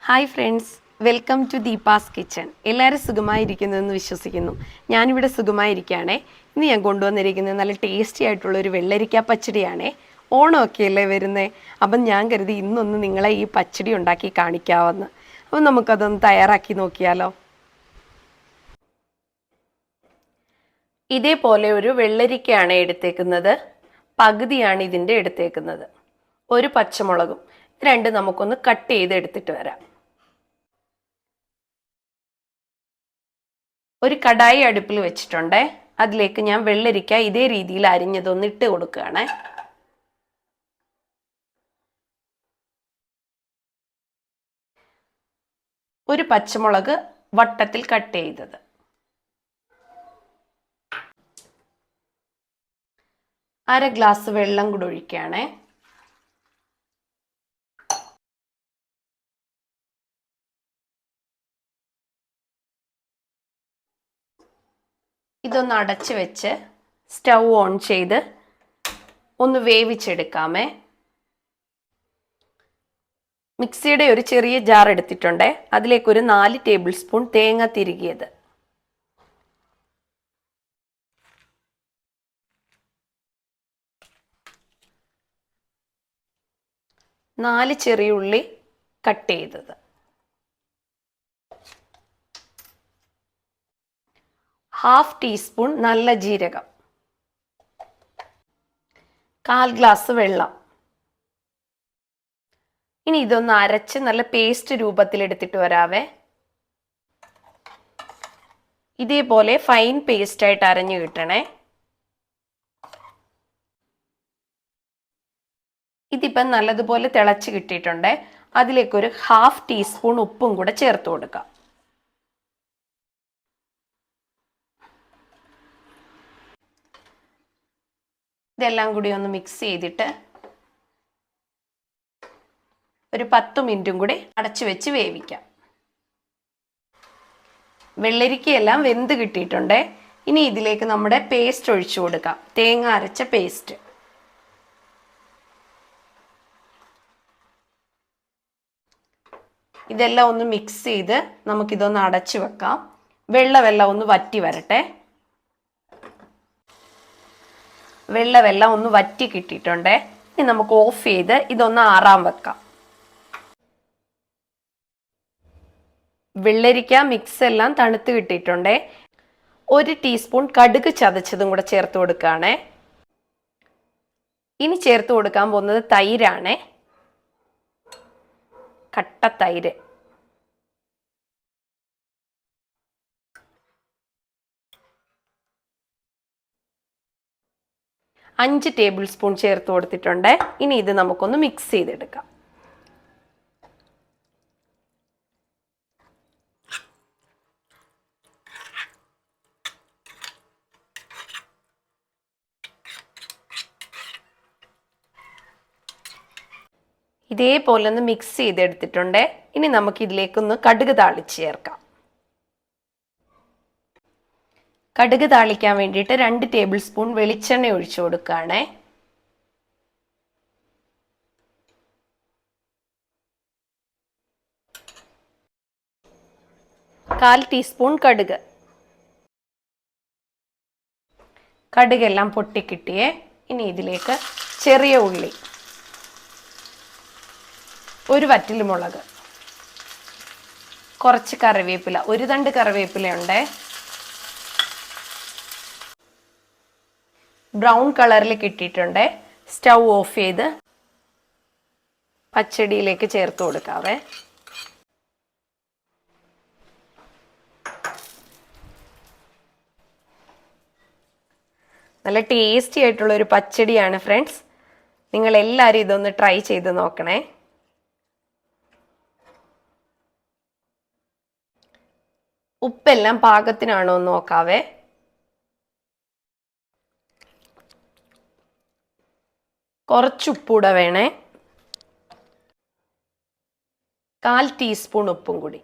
Hi friends, welcome to Deepa's kitchen. എല്ലാവരും സുഖമായിരിക്കുന്നതെന്ന് വിശ്വസിക്കുന്നു. ഞാനിവിടെ സുഖമായിരിക്കുകയാണേ. ഇന്ന് ഞാൻ കൊണ്ടുവന്നിരിക്കുന്നത് നല്ല ടേസ്റ്റി ആയിട്ടുള്ളൊരു വെള്ളരിക്ക പച്ചടിയാണേ. ഓണമൊക്കെ അല്ലേ വരുന്നത്. അപ്പം ഞാൻ കരുതി ഇന്നൊന്ന് നിങ്ങളെ ഈ പച്ചടി ഉണ്ടാക്കി കാണിക്കാമെന്ന്. അപ്പം നമുക്കതൊന്ന് തയ്യാറാക്കി നോക്കിയാലോ. ഇതേപോലെ ഒരു വെള്ളരിക്കയാണ് എടുത്തേക്കുന്നത്. പകുതിയാണ് ഇതിൻ്റെ എടുത്തേക്കുന്നത്. ഒരു പച്ചമുളകും. രണ്ട് നമുക്കൊന്ന് കട്ട് ചെയ്ത് എടുത്തിട്ട് വരാം. ഒരു കടായി അടുപ്പിൽ വെച്ചിട്ടുണ്ട്. അതിലേക്ക് ഞാൻ വെള്ളരിക്ക ഇതേ രീതിയിൽ അരിഞ്ഞതൊന്ന് ഇട്ട് കൊടുക്കുകയാണ്. ഒരു പച്ചമുളക് വട്ടത്തിൽ കട്ട് ചെയ്തത്, അര ഗ്ലാസ് വെള്ളം കൂടി ഒഴിക്കുകയാണ്. ഇതൊന്ന് അടച്ച് വെച്ച് സ്റ്റൗ ഓൺ ചെയ്ത് ഒന്ന് വേവിച്ചെടുക്കാമേ. മിക്സിയുടെ ഒരു ചെറിയ ജാർ എടുത്തിട്ടുണ്ട്. അതിലേക്കൊരു 4 ടേബിൾ സ്പൂൺ തേങ്ങ തിരുകിയത്, 4 ചെറിയ ഉള്ളി കട്ട് ചെയ്തത്, ഹാഫ് ടീസ്പൂൺ നല്ല ജീരകം, 1/4 ഗ്ലാസ് വെള്ളം. ഇനി ഇതൊന്ന് അരച്ച് നല്ല പേസ്റ്റ് രൂപത്തിൽ എടുത്തിട്ട് വരാവേ. ഇതേപോലെ ഫൈൻ പേസ്റ്റ് ആയിട്ട് അരഞ്ഞു കിട്ടണേ. ഇതിപ്പം നല്ലതുപോലെ തിളച്ച് കിട്ടിയിട്ടുണ്ട്. അതിലേക്കൊരു ഹാഫ് ടീസ്പൂൺ ഉപ്പും കൂടെ ചേർത്ത് കൊടുക്കാം. ഇതെല്ലാം കൂടി ഒന്ന് മിക്സ് ചെയ്തിട്ട് ഒരു 10 മിനിറ്റും കൂടി അടച്ചു വെച്ച് വേവിക്കാം. വെള്ളരിക്കയെല്ലാം വെന്ത് കിട്ടിയിട്ടുണ്ട്. ഇനി ഇതിലേക്ക് നമ്മുടെ പേസ്റ്റ് ഒഴിച്ചു കൊടുക്കാം. തേങ്ങ അരച്ച പേസ്റ്റ്. ഇതെല്ലാം ഒന്ന് മിക്സ് ചെയ്ത് നമുക്കിതൊന്ന് അടച്ചു വെക്കാം. വെള്ളമെല്ലാം ഒന്ന് വറ്റി വരട്ടെ. വെള്ളമെല്ലാം ഒന്ന് വറ്റി കിട്ടിയിട്ടുണ്ട്. ഇനി നമുക്ക് ഓഫ് ചെയ്ത് ഇതൊന്ന് ആറാൻ വെക്കാം. വെള്ളരിക്ക മിക്സ് എല്ലാം തണുത്ത് കിട്ടിയിട്ടുണ്ട്. 1 ടീസ്പൂൺ കടുക് ചതച്ചതും കൂടെ ചേർത്ത് കൊടുക്കുകയാണ്. ഇനി ചേർത്ത് കൊടുക്കാൻ പോകുന്നത് തൈരാണ്. കട്ട തൈര്. അഞ്ച് ടേബിൾ സ്പൂൺ ചേർത്ത് കൊടുത്തിട്ടുണ്ട്. ഇനി ഇത് നമുക്കൊന്ന് മിക്സ് ചെയ്തെടുക്കാം. ഇതേപോലെ ഒന്ന് മിക്സ് ചെയ്തെടുത്തിട്ടുണ്ട്. ഇനി നമുക്ക് ഇതിലേക്കൊന്ന് കടുക് താളിച്ച് ചേർക്കാം. കടുക് താളിക്കാൻ വേണ്ടിയിട്ട് 2 ടേബിൾ സ്പൂൺ വെളിച്ചെണ്ണ ഒഴിച്ചു കൊടുക്കുകയാണ്. കാൽ ടീസ്പൂൺ കടുക്. കടുകെല്ലാം പൊട്ടിക്കിട്ടിയേ. ഇനി ഇതിലേക്ക് ചെറിയ ഉള്ളി, ഒരു വറ്റൽമുളക്, കുറച്ച് കറിവേപ്പില, ഒരു തണ്ട് കറിവേപ്പിലയുണ്ട്. ബ്രൗൺ കളറിൽ കിട്ടിയിട്ടുണ്ട്. സ്റ്റൗ ഓഫ് ചെയ്ത് പച്ചടിയിലേക്ക് ചേർത്ത് കൊടുക്കാവേ. നല്ല ടേസ്റ്റി ആയിട്ടുള്ള ഒരു പച്ചടിയാണ് ഫ്രണ്ട്സ്. നിങ്ങൾ എല്ലാവരും ഇതൊന്ന് ട്രൈ ചെയ്ത് നോക്കണേ. ഉപ്പെല്ലാം പാകത്തിനാണോ എന്ന് നോക്കാവേ. കുറച്ച് ഉപ്പൂടെ വേണേ. 1/4 ടീസ്പൂൺ ഉപ്പും കൂടി.